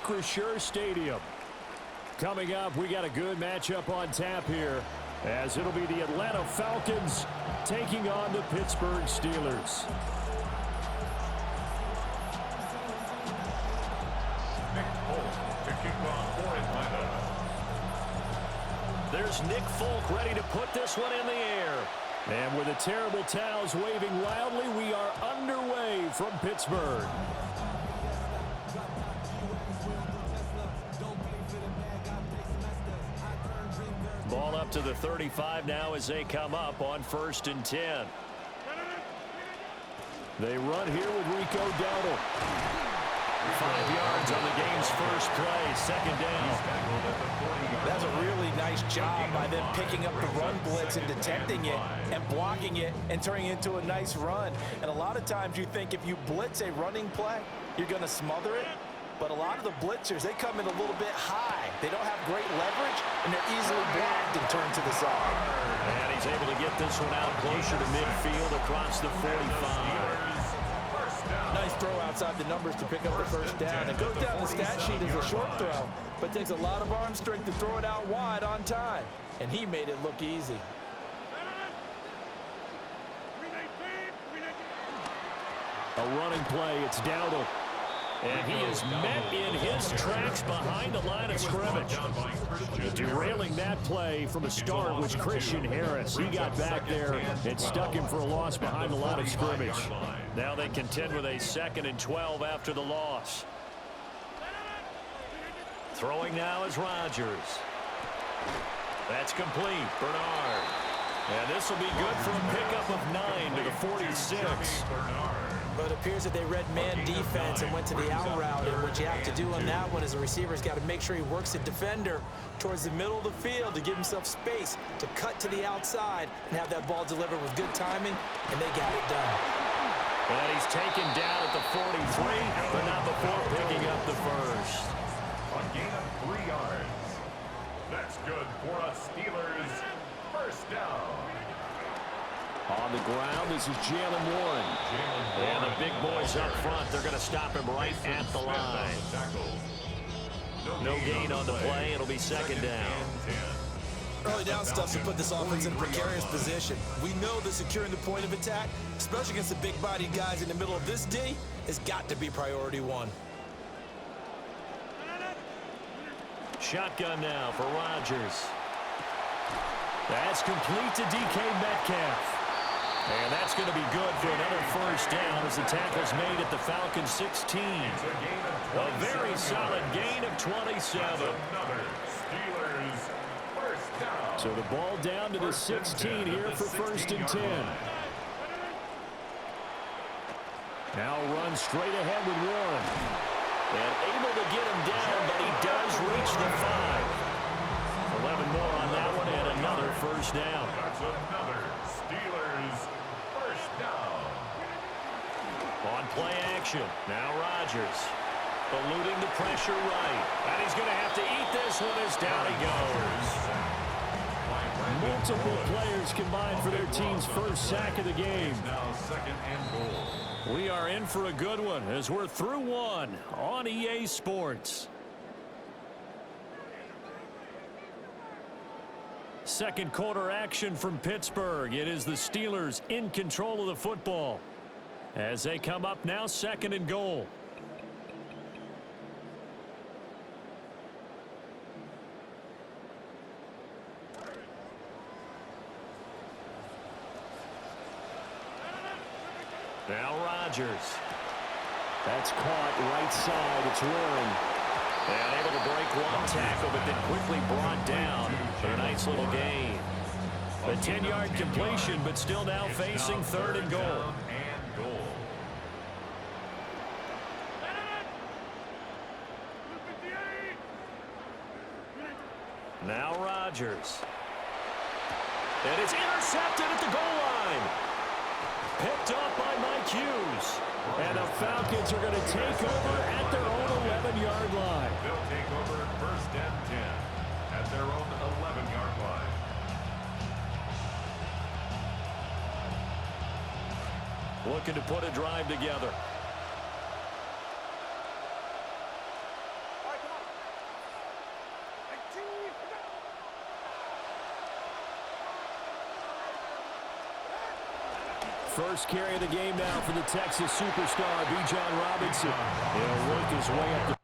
Acrisure Stadium. Coming up, we got a good matchup on tap here, as it'll be the Atlanta Falcons taking on the Pittsburgh Steelers. There's Nick Folk ready to put this one in the air. And with the terrible towels waving loudly, we are underway from Pittsburgh. Ball up to the 35 now as they come up on 1st and 10. They run here with Rico Dowdle. 5 yards on the game's first play, 2nd down. That's a really nice job by them picking up the run blitz and detecting it and blocking it and turning it into a nice run. And a lot of times you think if you blitz a running play, you're going to smother it. But a lot of the blitzers, they come in a little bit high. They don't have great leverage, and they're easily blocked and turned to the side. And he's able to get this one out closer to midfield across the 45. Nice throw outside the numbers to pick up the first down. It goes down the stat sheet as a short throw, but takes a lot of arm strength to throw it out wide on time. And he made it look easy. A running play, it's Dowdle. And he is met in his tracks behind the line of scrimmage. Derailing that play from the start was Christian Harris. He got back there and stuck him for a loss behind the line of scrimmage. Now they contend with a 2nd and 12 after the loss. Throwing now is Rodgers. That's complete. Bernard. And this will be good for a pickup of 9 to the 46. But it appears that they read man defense and went to the out route. And what you have to do on that one is the receiver's got to make sure he works the defender towards the middle of the field to give himself space to cut to the outside and have that ball delivered with good timing, and they got it done. And he's taken down at the 43, but not before picking up the first. A gain of 3 yards. That's good for a Steelers first down. On the ground, this is Jalen Warren. And the big boys up front, they're going to stop him right at the line. No gain on the play. It'll be 2nd down. Early down stuff to put this offense in a precarious position. We know that securing the point of attack, especially against the big-bodied guys in the middle of this D, has got to be priority 1. Shotgun now for Rodgers. That's complete to DK Metcalf. And that's going to be good for another first down as the tackle's made at the Falcons 16. A very solid gain of 27. So the ball down to the 16 here for 1st and 10. Now run straight ahead with Warren. And able to get him down, but he does reach the 5. 11 more on that one and another first down. That's another Steelers first down. On play action, now Rodgers. Eluding the pressure right. And he's going to have to eat this one as down he goes. Multiple players combined for their team's first sack of the game. Now 2nd and goal. We are in for a good one as we're through one on EA Sports. Second quarter action from Pittsburgh. It is the Steelers in control of the football as they come up now 2nd and goal. Now Rodgers. That's caught right side. It's Warren. And able to break one tackle, but then quickly brought down for a nice little gain. A 10-yard completion, but still now facing 3rd and goal. Now Rodgers. And it's intercepted at the goal line. Picked up by Mike Hughes. And the Falcons are going to take over at their own 11-yard line. They'll take over 1st and 10 at their own 11-yard line. Looking to put a drive together. First carry of the game now for the Texas superstar, Bijan Robinson. He'll work his way up the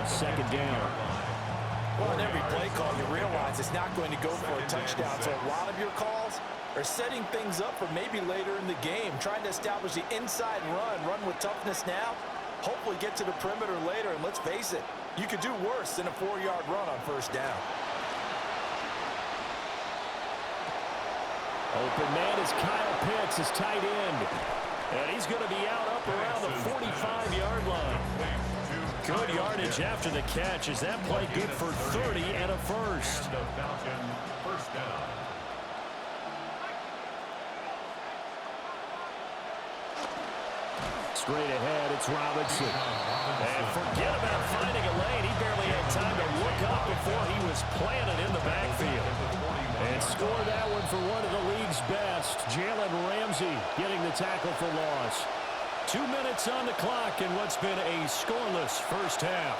second down. Well, in every play call, you realize it's not going to go for a touchdown. So a lot of your calls are setting things up for maybe later in the game, trying to establish the inside run with toughness now, hopefully get to the perimeter later. And let's face it, you could do worse than a 4-yard run on first down. Open man is Kyle Pitts, his tight end. And he's going to be out up around the 45-yard line. Good yardage after the catch. Is that play good for 30 and a first? First down. Straight ahead, it's Robinson. And forget about finding a lane. He barely had time to look up before he was planted in the backfield. And score that one for one of the league's best. Jalen Ramsey getting the tackle for loss. 2 minutes on the clock in what's been a scoreless first half.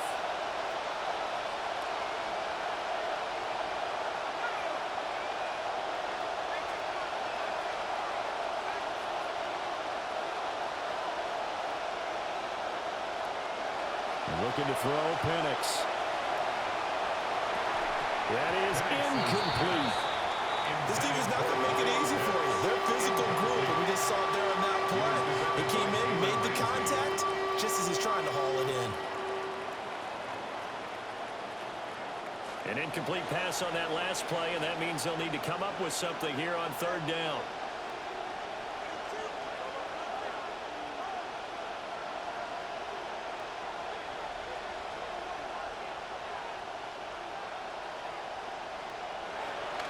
Looking to throw, Penix. That is incomplete. This team is not going to make it easy for you. They're a physical group, and we just saw it there on that play. He came in, made the contact, just as he's trying to haul it in. An incomplete pass on that last play, and that means they'll need to come up with something here on third down.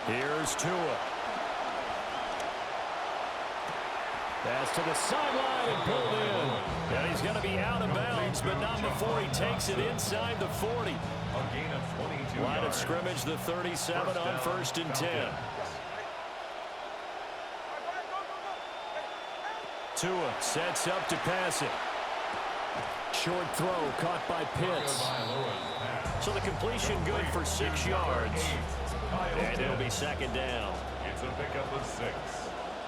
Here's Tua. Pass to the sideline and pulled in. And he's going to be out of bounds, but not before he takes it inside the 40. A gain of 22 Line of yards. scrimmage, the 37 on first and 10. Tua sets up to pass it. Short throw caught by Pitts. So the completion good for 6 yards. And it'll be second down. It's a pickup of 6.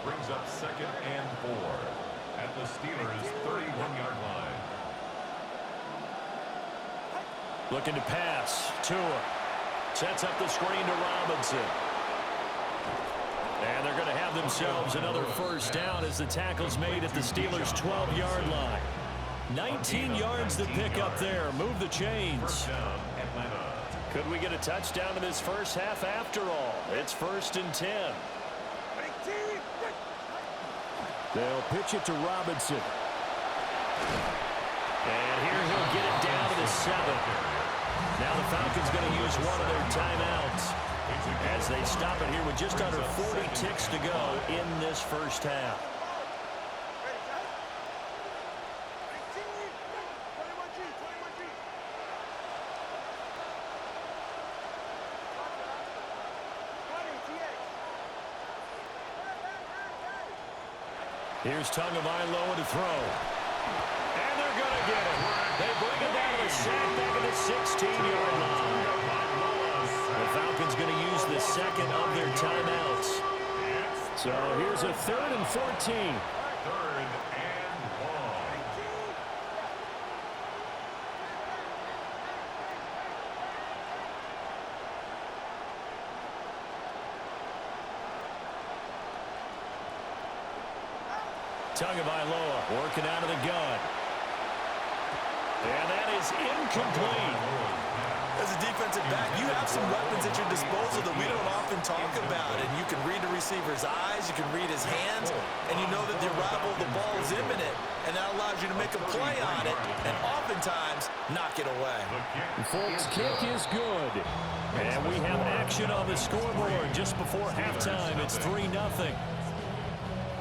Brings up second and 4 at the Steelers' 31-yard line. Looking to pass. Tua sets up the screen to Robinson. And they're going to have themselves another first down as the tackle's made at the Steelers' 12-yard line. 19 yards to pick up there. Move the chains. First down, Atlanta. Could we get a touchdown in this first half after all? It's first and 10. They'll pitch it to Robinson. And here he'll get it down to the 7. Now the Falcons going to use one of their timeouts as they stop it here with just under 40 ticks to go in this first half. Here's Tagovailoa to throw. And they're going to get it. They bring it down to the sack back at the 16-yard line. The Falcons going to use the second of their timeouts. So here's a 3rd and 14. 3rd and 1. Tagovailoa working out of the gun. And that is incomplete. As a defensive back, you have some weapons at your disposal that we don't often talk about. And you can read the receiver's eyes, you can read his hands. and you know that the arrival of the ball is imminent, and that allows you to make a play on it and oftentimes knock it away. Folks, kick is good. And we have action on the scoreboard just before halftime. It's 3-0.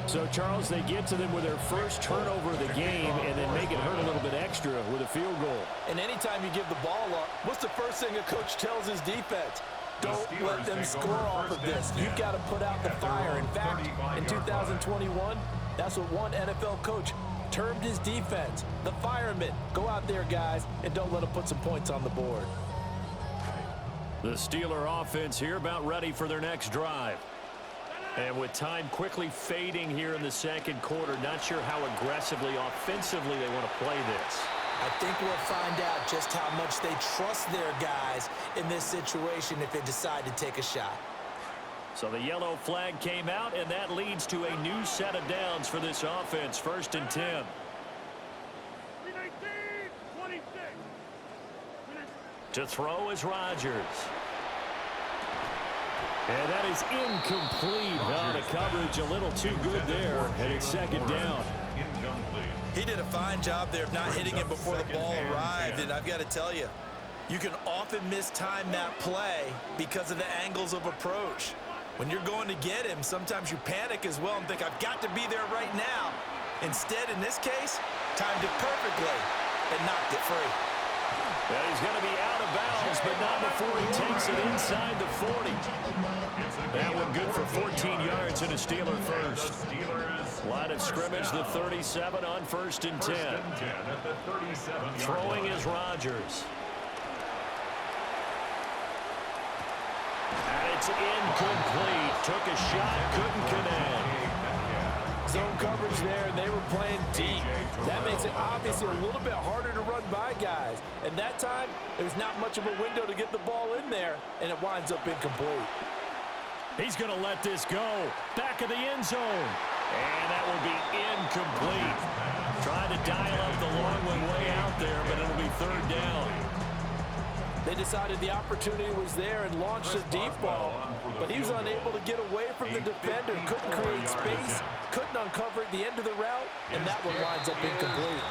So, Charles, they get to them with their first turnover of the game and then make it hurt a little bit extra with a field goal. And anytime you give the ball up, what's the first thing a coach tells his defense? Don't let them score off of this. You've got to put out the fire. In fact, in 2021, that's what one NFL coach termed his defense, the firemen. Go out there, guys, and don't let them put some points on the board. The Steeler offense here about ready for their next drive. And with time quickly fading here in the second quarter, not sure how aggressively, offensively they want to play this. I think we'll find out just how much they trust their guys in this situation if they decide to take a shot. So the yellow flag came out, and that leads to a new set of downs for this offense. 1st and 10. To throw is Rodgers. And that is incomplete. Oh, the coverage a little too good there, and it's 2nd down. He did a fine job there of not hitting him before the ball arrived, and I've got to tell you, you can often mistime that play because of the angles of approach. When you're going to get him, sometimes you panic as well and think, I've got to be there right now. Instead, in this case, timed it perfectly and knocked it free. Well, he's going to be out of bounds, but not before he takes it inside the 40. That one good for 14 yards and a Steeler first. Line of scrimmage, the 37 on 1st and 10. Throwing is Rodgers. And it's incomplete. Took a shot, couldn't connect. Zone coverage there, and they were playing deep. That makes it obviously a little bit harder to run by guys. And that time, there's not much of a window to get the ball in there, and it winds up incomplete. He's going to let this go. Back of the end zone. And that will be incomplete. Trying to dial up the long one way out there, but it'll be 3rd down. They decided the opportunity was there and launched a deep ball, but he was unable to get away from the defender, couldn't create space, couldn't uncover at the end of the route, and that one winds up incomplete.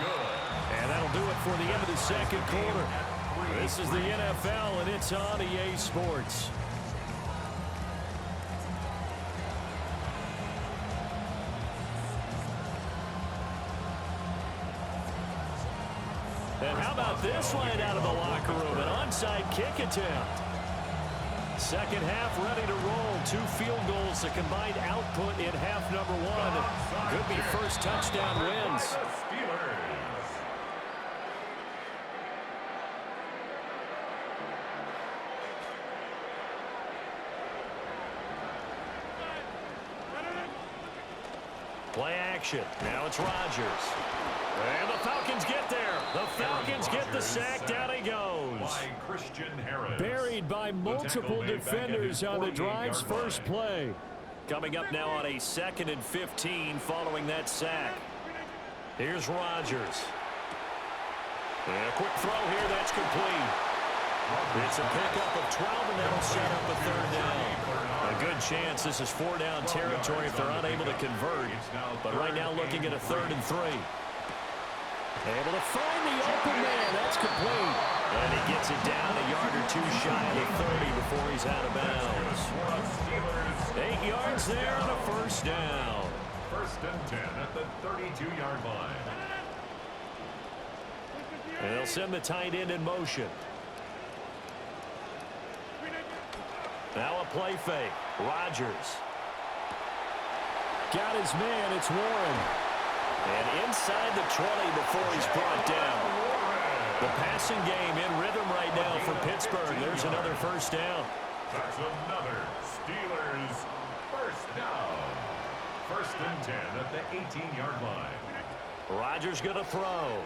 And that'll do it for the end of the second quarter. This is the NFL, and it's on EA Sports. And how about this line out of the locker room? An onside kick attempt. Second half ready to roll. 2 field goals, the combined output in half number 1. Could be first touchdown wins. Play action. Now it's Rodgers. And the Falcons get there. The Falcons get the sack. Down he goes. Buried by multiple defenders on the drive's first play. Coming up now on a 2nd and 15 following that sack. Here's Rodgers. And a quick throw here. That's complete. It's a pickup of 12, and that'll set up a 3rd down. A good chance this is 4-down territory if they're unable to convert. But right now looking at a 3rd and 3. Able to find the open man. That's complete. And he gets it down a yard or 2 shy of the 30 before he's out of bounds. 8 yards there on a 1st down. 1st and 10 at the 32-yard line. And they'll send the tight end in motion. Now a play fake. Rodgers. Got his man. It's Warren. And inside the 20 before he's brought down. The passing game in rhythm right now for Pittsburgh. There's another 1st down. That's another Steelers 1st down. 1st and 10 at the 18-yard line. Rodgers going to throw.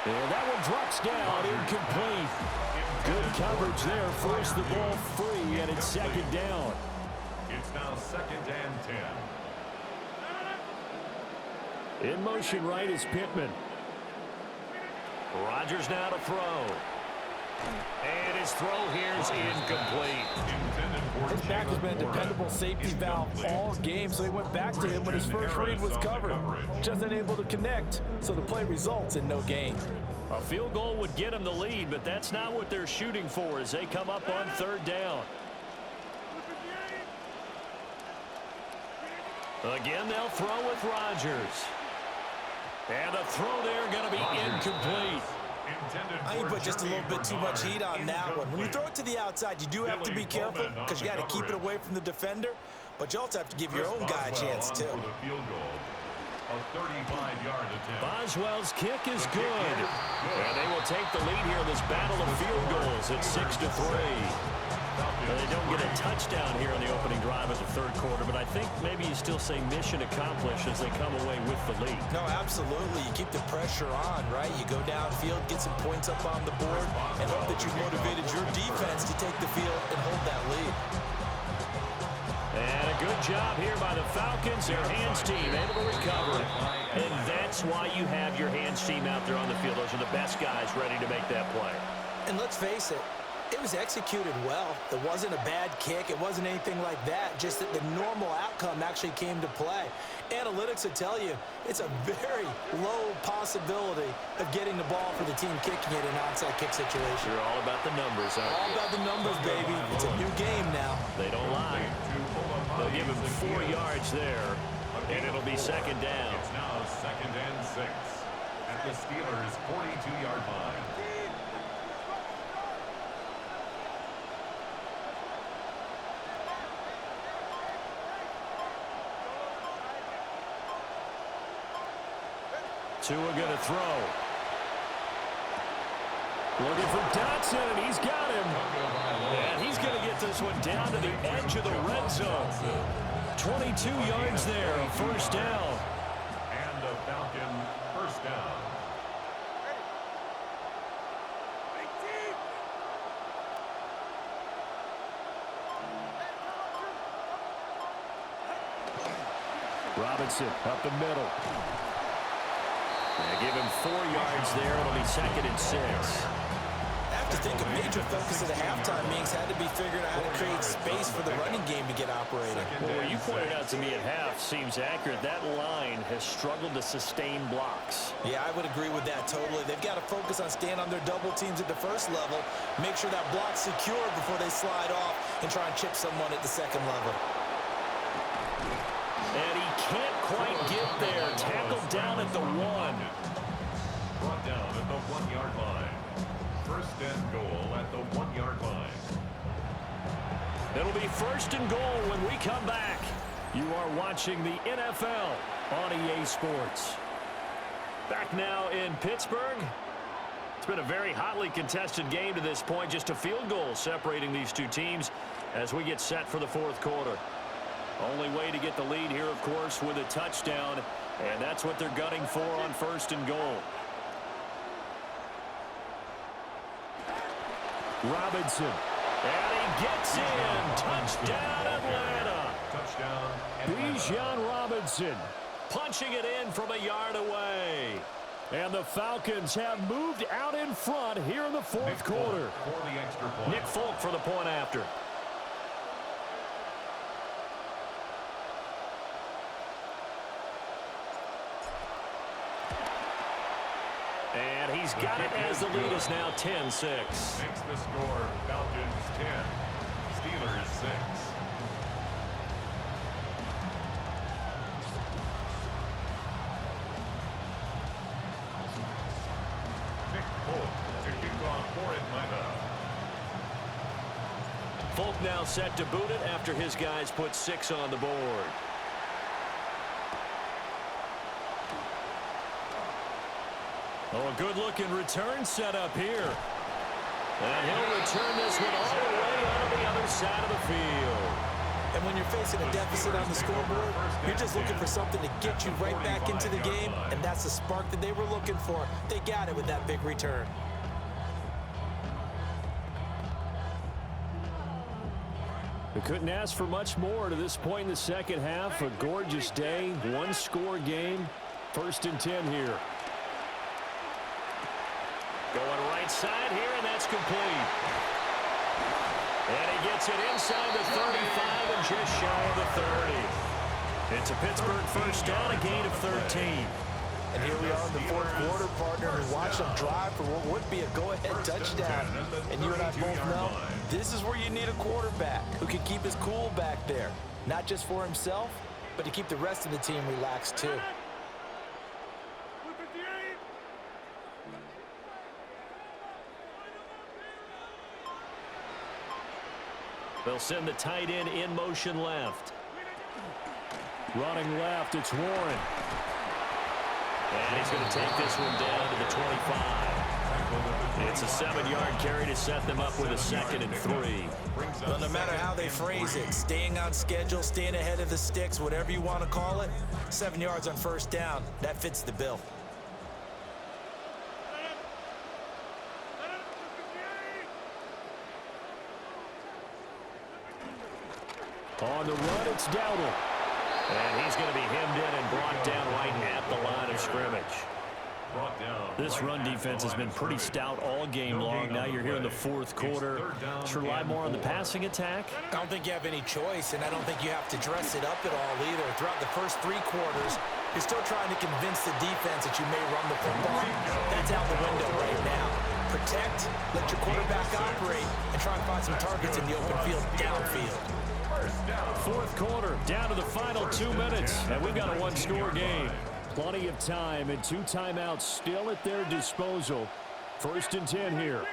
And that one drops down, incomplete. Good coverage there, forced the ball free, and it's 2nd down. It's now 2nd and 10. In motion right is Pittman. Rodgers now to throw. And his throw here is incomplete. His back has been a dependable safety valve all game, so he went back to him when his first read was covered. Just unable to connect, so the play results in no gain. A field goal would get him the lead, but that's not what they're shooting for as they come up on third down. Again, they'll throw with Rodgers. And the throw there going to be incomplete. I think put just a little bit too much heat on that one. When you throw it to the outside, you do have to be careful because you got to keep it away from the defender, but you also have to give your own guy a chance too. Boswell's kick is good. And they will take the lead here in this battle of field goals at 6-3. They don't get a touchdown here on the opening drive of the third quarter, but I think maybe you still say mission accomplished as they come away with the lead. No, absolutely. You keep the pressure on, right? You go downfield, get some points up on the board, and hope that you've motivated your defense to take the field and hold that lead. And a good job here by the Falcons. Their hands team able to recover. And that's why you have your hands team out there on the field. Those are the best guys ready to make that play. And let's face it, it was executed well. It wasn't a bad kick. It wasn't anything like that. Just that the normal outcome actually came to play. Analytics will tell you it's a very low possibility of getting the ball for the team kicking it in an onside kick situation. You're all about the numbers, aren't you? All about the numbers, baby. It's a new game now. They don't lie. They'll give him 4 yards there, and it'll be second down. It's now 2nd and 6 at the Steelers' 42-yard line. Tua going to throw. Looking for Dotson, and he's got him. And he's going to get this one down to the edge of the red zone. 22 yards there, a first down. And a Falcon first down. Robinson up the middle. They give him 4 yards there. It'll be 2nd and 6. I have to think a major focus of the halftime meetings had to be figuring out how to create space for the running game to get operating. Well, what you pointed out to me at half seems accurate. That line has struggled to sustain blocks. Yeah, I would agree with that totally. They've got to focus on staying on their double teams at the first level, make sure that block's secure before they slide off and try and chip someone at the second level. And he can't quite get there. Tackled down at the 1. Brought down at the 1-yard line. First and goal at the 1-yard line. It'll be first and goal when we come back. You are watching the NFL on EA Sports. Back now in Pittsburgh. It's been a very hotly contested game to this point. Just a field goal separating these two teams as we get set for the fourth quarter. Only way to get the lead here, of course, with a touchdown. And that's what they're gunning for on first and goal. Robinson. And he gets in. Touchdown, Atlanta. Touchdown. Bijan Robinson punching it in from a yard away. And the Falcons have moved out in front here in the fourth quarter. For the extra point. Nick Folk for the point after. And he's got it as the lead is now 10-6. Makes the score Falcons 10, Steelers 6. Nick Folk to kick off for Atlanta. Folk now set to boot it after his guys put 6 on the board. Oh, a good-looking return set up here. And he'll return this one all the way on the other side of the field. And when you're facing a deficit on the scoreboard, you're just looking for something to get you right back into the game, and that's the spark that they were looking for. They got it with that big return. We couldn't ask for much more to this point in the second half. A gorgeous day, one-score game. 1st and 10 here. Going right right side here, and that's complete. And he gets it inside the 35 and just shy of the 30. It's a Pittsburgh first down, a gain of 13. And here we are in the fourth quarter, partner, and watch them drive for what would be a go-ahead touchdown. And you and I both know this is where you need a quarterback who can keep his cool back there, not just for himself, but to keep the rest of the team relaxed too. They'll send the tight end in motion left. Running left, it's Warren. And he's going to take this one down to the 25. It's a 7-yard carry to set them up with a 2nd and 3. Well, no matter how they phrase it, staying on schedule, staying ahead of the sticks, whatever you want to call it, 7 yards on first down, that fits the bill. On the run, it's Dowdle. And he's going to be hemmed in and brought down right at the line of scrimmage. This run defense has been pretty stout all game long. Now you're here in the fourth quarter. To rely more on the passing attack? I don't think you have any choice, and I don't think you have to dress it up at all either. Throughout the first 3 quarters, you're still trying to convince the defense that you may run the football. That's out the window right now. Protect, let your quarterback operate, and try and find some targets in the open field downfield. Fourth quarter, down to the final 2 minutes, and we've got a 1-score game. Plenty of time and 2 timeouts still at their disposal. 1st and 10 here.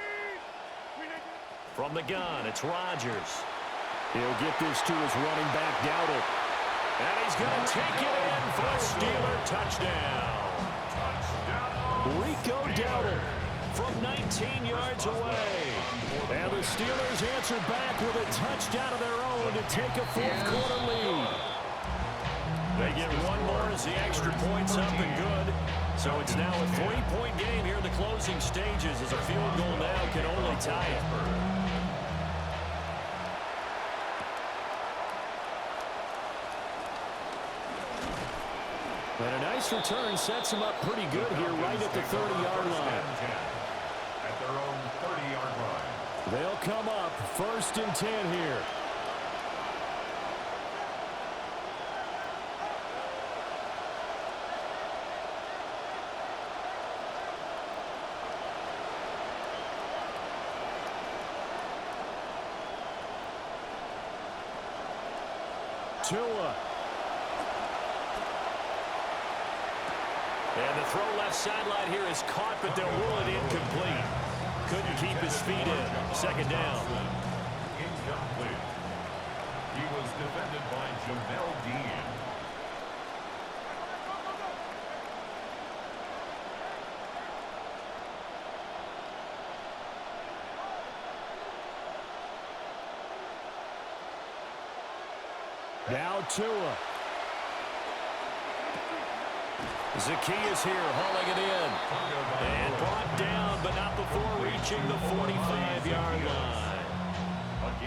From the gun, it's Rodgers. He'll get this to his running back, Dowdle. And he's going to take it in for a Steeler touchdown. Rico Dowdle from 19 yards away. And the Steelers answer back with a touchdown of their own to take a fourth quarter lead. They get one more as the extra point's up and good. So it's now a 3-point game here in the closing stages as a field goal now can only tie it. And a nice return sets him up pretty good here right at the 30-yard line. At their own 30-yard line. They'll come up 1st and 10 here. Tua. And the throw left sideline here is caught, but they'll rule it incomplete. Couldn't keep his feet in. 2nd down. Incomplete. He was defended by Jamel Dean. Now Tua. Zacchaeus here hauling it in. And brought down, but not before reaching the 45-yard line.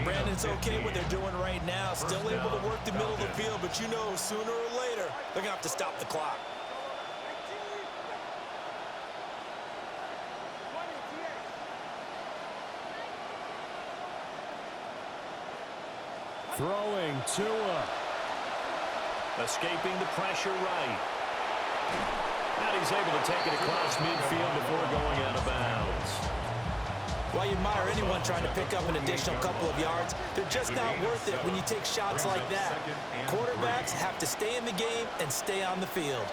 Brandon, it's okay what they're doing right now. Still able to work the middle of the field, but you know sooner or later they're going to have to stop the clock. Throwing Tua. Escaping the pressure right. And he's able to take it across midfield before going out of bounds. While you admire anyone trying to pick up an additional couple of yards, they're just not worth it when you take shots like that. Quarterbacks have to stay in the game and stay on the field.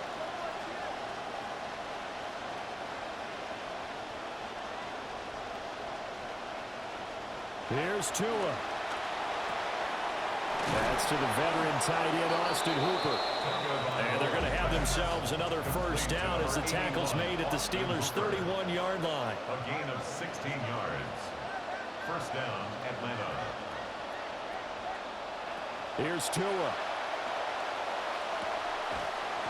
Here's Tua. That's to the veteran tight end, Austin Hooper. And they're going to have themselves another first down as the tackle's made at the Steelers' 31-yard line. A gain of 16 yards. First down, Atlanta. Here's Tua.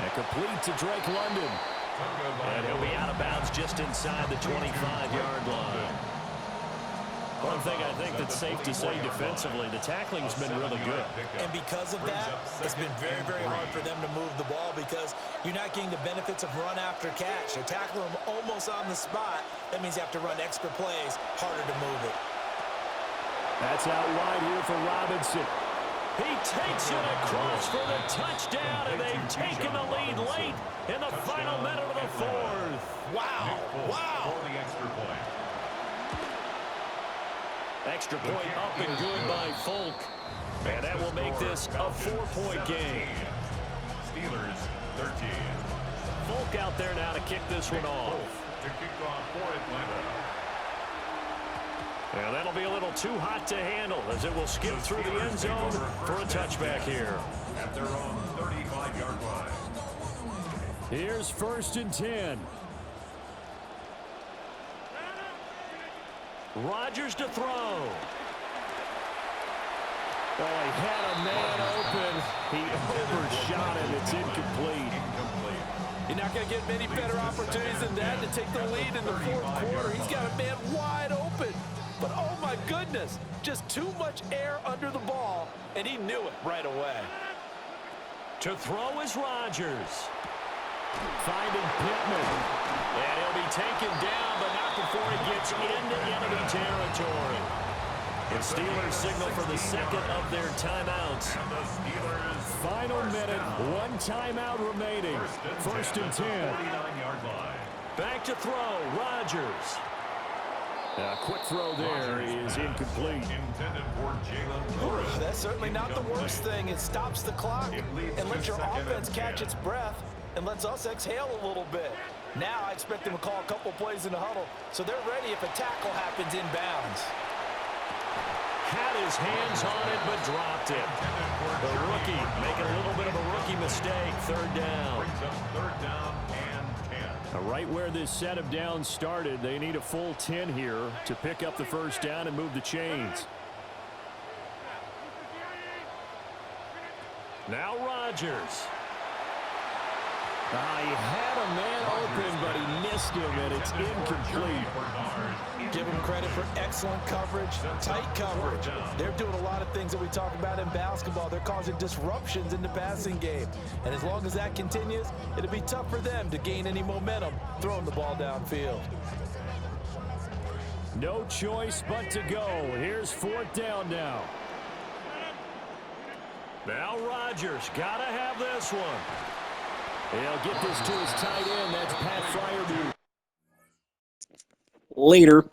And complete to Drake London. And he'll be out of bounds just inside the 25-yard line. One thing I think that's safe to say defensively, the tackling's been really good. And because of that, it's been very, very hard for them to move the ball because you're not getting the benefits of run after catch. They're tackling them almost on the spot. That means you have to run extra plays, harder to move it. That's out wide here for Robinson. He takes it across for the touchdown, and they've taken the lead late in the final minute of the fourth. Wow. Wow. Extra point up and good by Folk. And that will make this a 4-point game. Steelers 13. Folk out there now to kick this one off. To kick off for Atlanta. And that'll be a little too hot to handle as it will skip through the end zone for a touchback here. At their own 35-yard line. Here's 1st and 10. Rodgers to throw. Oh, he had a man open. He overshot him. It's incomplete. You're not going to get many better opportunities than that to take the lead in the fourth quarter. He's got a man wide open. But, oh, my goodness, just too much air under the ball, and he knew it right away. To throw is Rodgers. Finding Pittman. And he'll be taken down, but not before he gets into enemy territory. The Steelers signal for the second of their timeouts. And the Steelers Final minute, one timeout remaining. 1st and 10. 49-yard line. Back to throw, Rodgers. A quick throw there is incomplete. Intended for Jalen. That's certainly not the worst thing. It stops the clock and lets your offense catch its breath and lets us exhale a little bit. Now I expect them to call a couple plays in the huddle so they're ready if a tackle happens inbounds. Had his hands on it, but dropped it. The rookie making a little bit of a rookie mistake. 3rd down. Brings up 3rd down and 10. Right where this set of downs started, they need a full 10 here to pick up the 1st down and move the chains. Now Rodgers. He had a man open, but he missed him, and it's incomplete. Give them credit for excellent coverage, tight coverage. They're doing a lot of things that we talk about in basketball. They're causing disruptions in the passing game. And as long as that continues, it'll be tough for them to gain any momentum throwing the ball downfield. No choice but to go. Here's 4th down now. Now Rodgers, gotta have this one. He'll get this to his tight end. That's Pat Fryermuth. Later.